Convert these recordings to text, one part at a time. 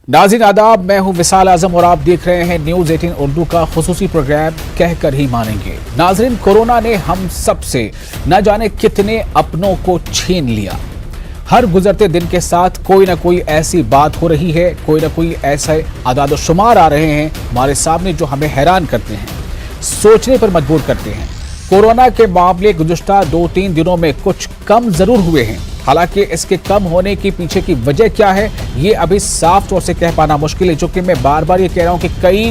नाज़रीन आदाब, मैं हूं विसाल आजम और आप देख रहे हैं न्यूज़ 18 उर्दू का खुसूसी प्रोग्राम कहकर ही मानेंगे। नाज़रीन, कोरोना ने हम सबसे न जाने कितने अपनों को छीन लिया। हर गुजरते दिन के साथ कोई ना कोई ऐसी बात हो रही है, कोई ना कोई ऐसे आदाद शुमार आ रहे हैं हमारे सामने जो हमें हैरान करते हैं, सोचने पर मजबूर करते हैं। कोरोना के मामले गुज़श्ता 2-3 दिनों में कुछ कम जरूर हुए हैं, हालांकि इसके कम होने के पीछे की वजह क्या है ये अभी साफ तौर से कह पाना मुश्किल है। चूंकि मैं बार बार ये कह रहा हूं कि कई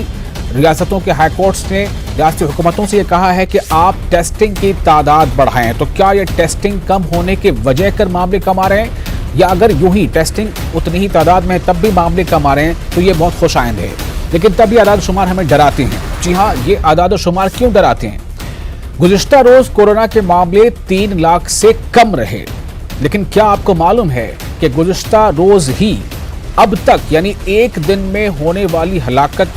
रियासतों के हाई कोर्ट्स ने रियासती हुकूमतों से ये कहा है कि आप टेस्टिंग की तादाद बढ़ाएं। तो क्या ये टेस्टिंग कम होने के वजह कर मामले कम आ रहे हैं, या अगर यूं ही टेस्टिंग उतनी ही तादाद में तब भी मामले कम आ रहे हैं तो ये बहुत खुशाइंद है। लेकिन तब ये आदाद शुमार हमें डराते हैं। जी हाँ, ये आदाद शुमार क्यों डराते हैं? गुज़िश्ता रोज कोरोना के मामले 3 लाख से कम रहे, लेकिन क्या आपको मालूम है कि गुज़िश्ता रोज ही अब तक यानी एक दिन में होने वाली हलाकत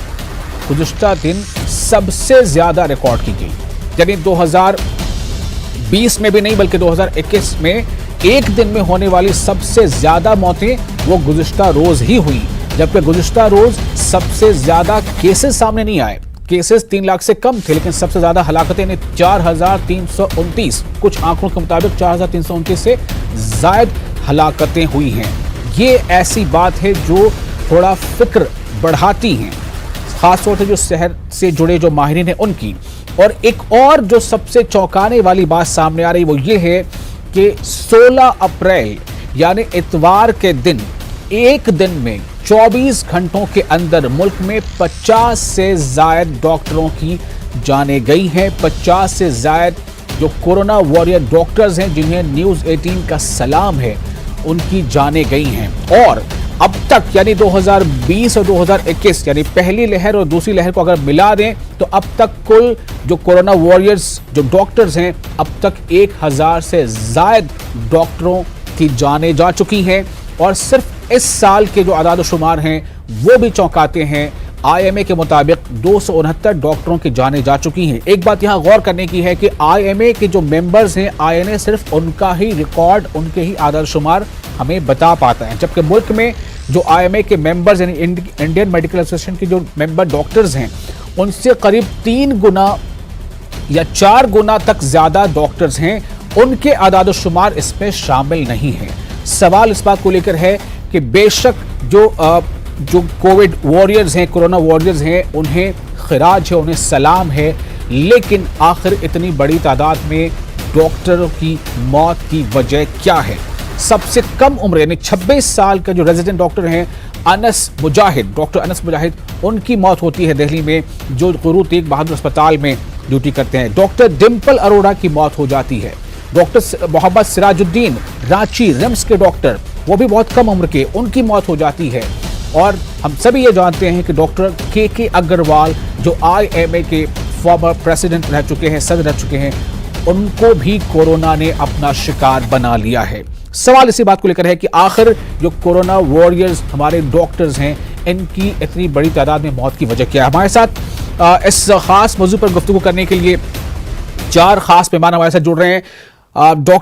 गुज़िश्ता दिन सबसे ज्यादा रिकॉर्ड की गई। यानी 2020 में भी नहीं बल्कि 2021 में एक दिन में होने वाली सबसे ज्यादा मौतें वो गुज़िश्ता रोज ही हुई, जबकि गुज़िश्ता रोज सबसे ज्यादा केसेस सामने नहीं आए। केसेस 3 लाख से कम थे, लेकिन सबसे ज्यादा हलाकतें ने 4329, कुछ आंकड़ों के मुताबिक 4329 से ज्यादा हलाकतें हुई हैं। ये ऐसी बात है जो थोड़ा फिक्र बढ़ाती हैं, खासतौर से जो शहर से जुड़े जो माहिरीन हैं उनकी। और एक और जो सबसे चौंकाने वाली बात सामने आ रही वो ये है कि 16 अप्रैल यानी इतवार के दिन एक दिन में 24 घंटों के अंदर मुल्क में 50 से ज्यादा डॉक्टरों की जानें गई हैं। 50 से ज्यादा जो कोरोना वॉरियर डॉक्टर्स हैं जिन्हें न्यूज़ 18 का सलाम है, उनकी जानें गई हैं। और अब तक यानी 2020 और 2021 यानी पहली लहर और दूसरी लहर को अगर मिला दें तो अब तक कुल जो कोरोना वॉरियर्स जो डॉक्टर्स हैं, अब तक 1000 से ज्यादा डॉक्टरों की जानें जा चुकी हैं। और सिर्फ इस साल के जो आदाद शुमार हैं वो भी चौंकाते हैं। आईएमए के मुताबिक 269 डॉक्टरों की जानें जा चुकी हैं। एक बात यहाँ गौर करने की है कि आईएमए के जो मेंबर्स हैं, आईएनए सिर्फ उनका ही रिकॉर्ड, उनके ही आदाद शुमार हमें बता पाता है, जबकि मुल्क में जो आईएमए के मेंबर्स यानी इंडियन मेडिकल एसोसिएशन के जो मेंबर डॉक्टर्स हैं, उनसे करीब 3 गुना या 4 गुना तक ज्यादा डॉक्टर्स हैं, उनके आदाद शुमार इसमें शामिल नहीं है। सवाल इस बात को लेकर है कि बेशक जो कोविड वॉरियर्स हैं, कोरोना वॉरियर्स हैं, उन्हें खिराज है, उन्हें सलाम है, लेकिन आखिर इतनी बड़ी तादाद में डॉक्टरों की मौत की वजह क्या है? सबसे कम उम्र यानी 26 साल का जो रेजिडेंट डॉक्टर हैं अनस मुजाहिद, डॉक्टर अनस मुजाहिद, उनकी मौत होती है दिल्ली में, जो गुरु तेग बहादुर अस्पताल में ड्यूटी करते हैं। डॉक्टर डिम्पल अरोड़ा की मौत हो जाती है। डॉक्टर मोहम्मद सिराजुद्दीन, रांची रिम्स के डॉक्टर, वो भी बहुत कम उम्र के, उनकी मौत हो जाती है। और हम सभी ये जानते हैं कि डॉक्टर के अग्रवाल जो आईएमए के फॉर्मर प्रेसिडेंट रह चुके हैं, सदर रह चुके हैं, उनको भी कोरोना ने अपना शिकार बना लिया है। सवाल इसी बात को लेकर है कि आखिर जो कोरोना वॉरियर्स हमारे डॉक्टर्स हैं, इनकी इतनी बड़ी तादाद में मौत की वजह क्या है? हमारे साथ इस खास मौजू पर गुफ्तगू करने के लिए 4 खास मेहमान हमारे साथ जुड़ रहे हैं। डॉक्टर